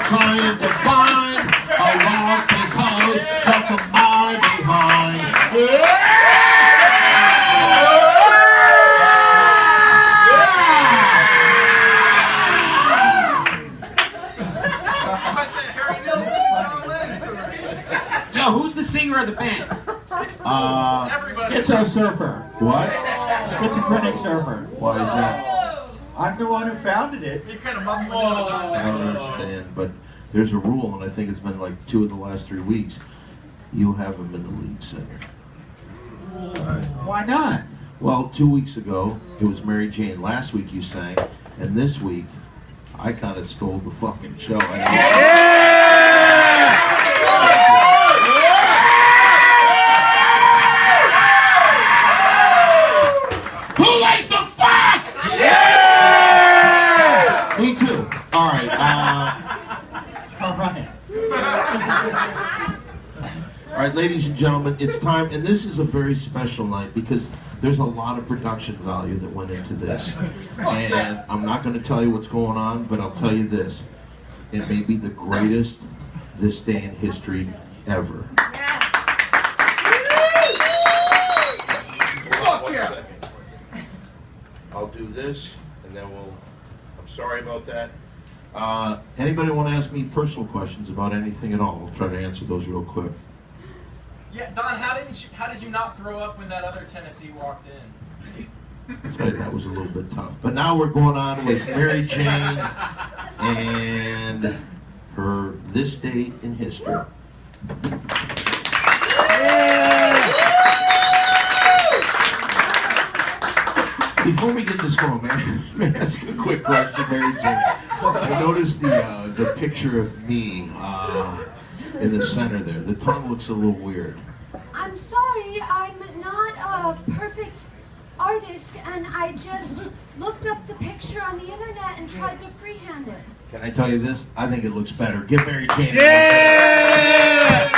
Trying to find a lost house stuck a mile behind. Yo, who's the singer of the band? Schizo surfer. What? Schizophrenic surfer. Why is that? I'm the one who founded it. You kind of must have I don't understand, but there's a rule, and I think it's been like 2 of the last 3 weeks. You haven't been the lead singer. Why not? Well, 2 weeks ago, it was Maryjane. Last week you sang, and this week, I kind of stole the fucking show. Who likes the fuck? Yeah! Me too. All right. All right. All right, ladies and gentlemen, it's time, and this is a very special night because there's a lot of production value that went into this. And I'm not going to tell you what's going on, but I'll tell you this. It may be the greatest this day in history ever. I'll do this, and then I'm sorry about that. Anybody want to ask me personal questions about anything at all? I'll try to answer those real quick. Yeah, Don, how did you not throw up when that other Tennessee walked in? I'll tell you, that was a little bit tough. But now we're going on with Maryjane and her This Day in History. Before we get this going, man, let me ask you a quick question, Maryjane. I noticed the picture of me in the center there. The tongue looks a little weird. I'm sorry, I'm not a perfect artist, and I just looked up the picture on the internet and tried to freehand it. Can I tell you this? I think it looks better. Give Maryjane. Yeah!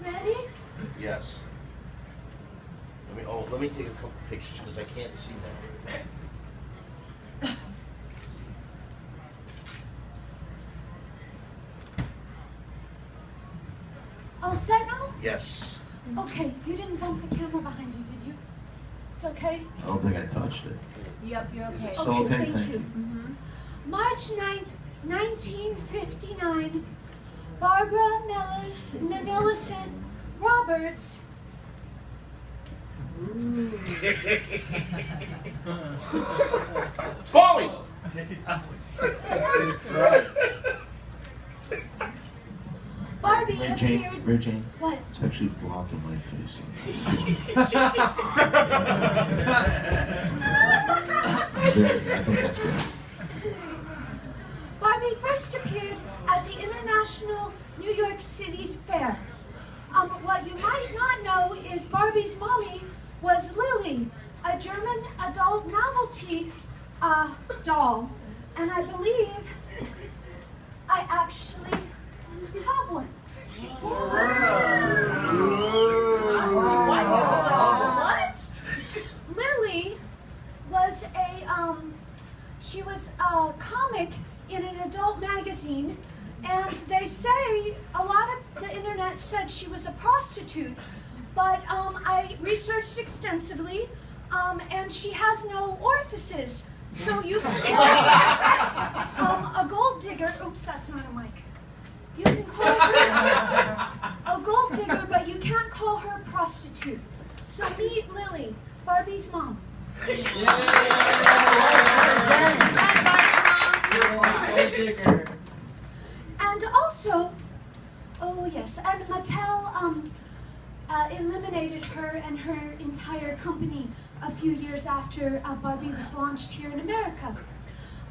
Ready? Yes. Let me take a couple pictures because I can't see that. All set now? Yes. Okay, you didn't bump the camera behind you, did you? It's okay? I don't think I touched it. Yep, you're okay. So, okay, thank you. March 9th, 1959, Barbara Millicent Roberts Falling! Barbie Maryjane, appeared... Maryjane, What? it's actually blocking my face. There, I think that's good. Barbie first appeared at the International New York City's Fair. What you might not know is Barbie's mommy was Lily, a German adult novelty doll. And I believe I actually have one. What? Lily was she was a comic in an adult magazine, and they say a lot of the internet said she was a prostitute, but I researched extensively, and she has no orifices, so you can call her a gold digger. Oops, that's not a mic. You can call her a gold digger, but you can't call her a prostitute. So meet Lily, Barbie's mom. And also, oh yes, and Mattel eliminated her and her entire company a few years after Barbie was launched here in America.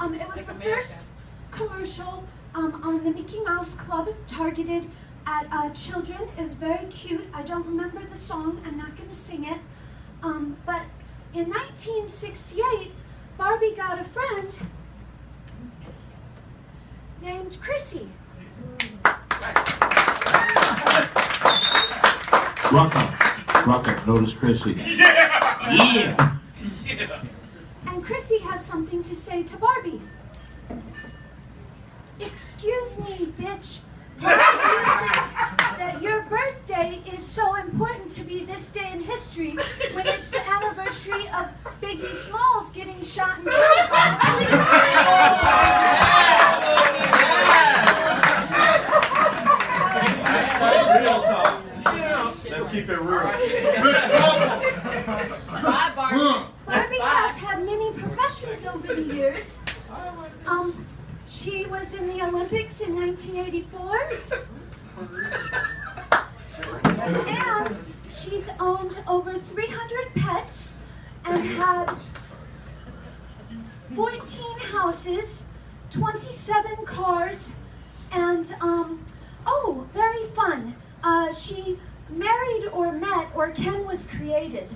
It was the first commercial on the Mickey Mouse Club targeted at children. It was very cute. I don't remember the song. I'm not going to sing it. But in 1968, Barbie got a friend named Chrissy. Rock up. Notice Chrissy. Yeah. And Chrissy has something to say to Barbie. Excuse me, bitch. Why do you think that your birthday is so important to be this day in history when it's the anniversary of Biggie Smalls getting shot and killed by the police? Real talk. Let's keep it real. Bye, Barbie. Barbie has had many professions over the years. She was in the Olympics in 1984. And she's owned over 300 pets and had 14 houses, 27 cars, and, oh, very fun. She married or met, or Ken was created.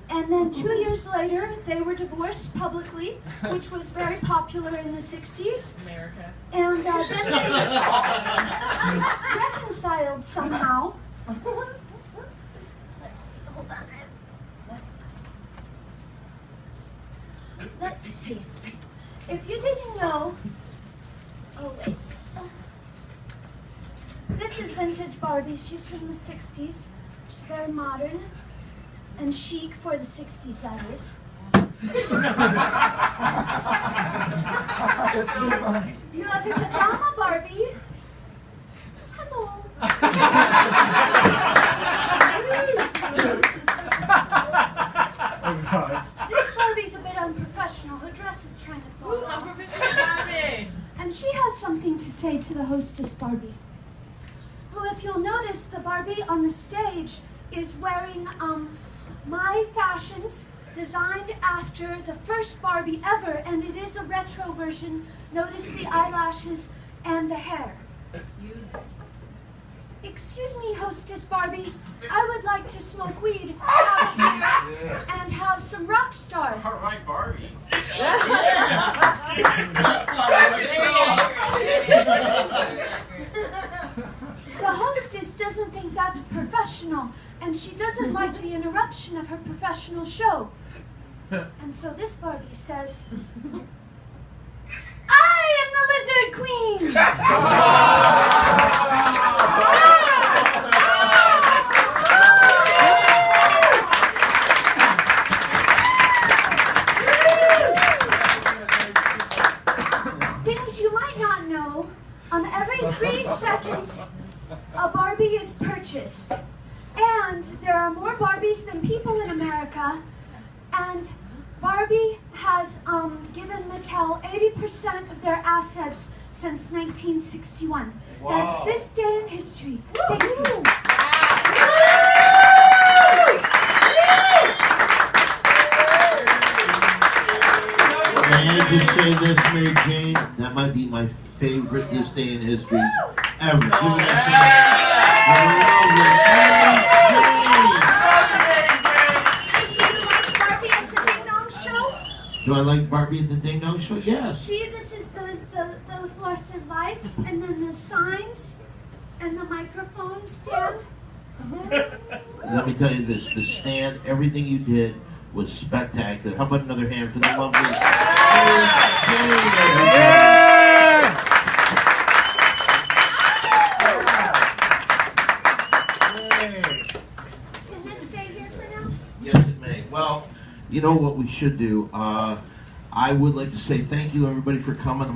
And then 2 years later, they were divorced publicly, which was very popular in the 60s. America. And then they reconciled somehow. Let's see, hold on. Let's see. If you didn't know, oh wait. This is vintage Barbie. She's from the 60s. She's very modern and chic for the 60s, that is. You have the pajama Barbie. Hello. This Barbie's a bit unprofessional. Her dress is trying to fall Ooh, off. unprofessional Barbie. And she has something to say to the hostess Barbie, who, if you'll notice, the Barbie on the stage is wearing my fashions designed after the first Barbie ever, and it is a retro version. Notice the eyelashes and the hair. Excuse me, hostess Barbie. I would like to smoke weed, have a beer, and have some rock star. All right, Barbie. The hostess doesn't think that's professional, and she doesn't like the interruption of her professional show. And so this Barbie says, I am the Lizard Queen! Things you might not know, every 3 seconds, a Barbie is purchased. And there are more Barbies than people in America. And Barbie has given Mattel 80% of their assets since 1961. Wow. That's this day in history. Thank you. May I just say this, Maryjane? That might be my favorite this day in history ever. Give me Do I like Barbie at the Ding Dong Show? Yes. See, this is the fluorescent lights, and then the signs, and the microphone stand. Let me tell you this, the stand, everything you did was spectacular. How about another hand for the lovely Can this stay here for now? Yes, it may. Well, you know what we should do? I would like to say thank you, everybody, for coming.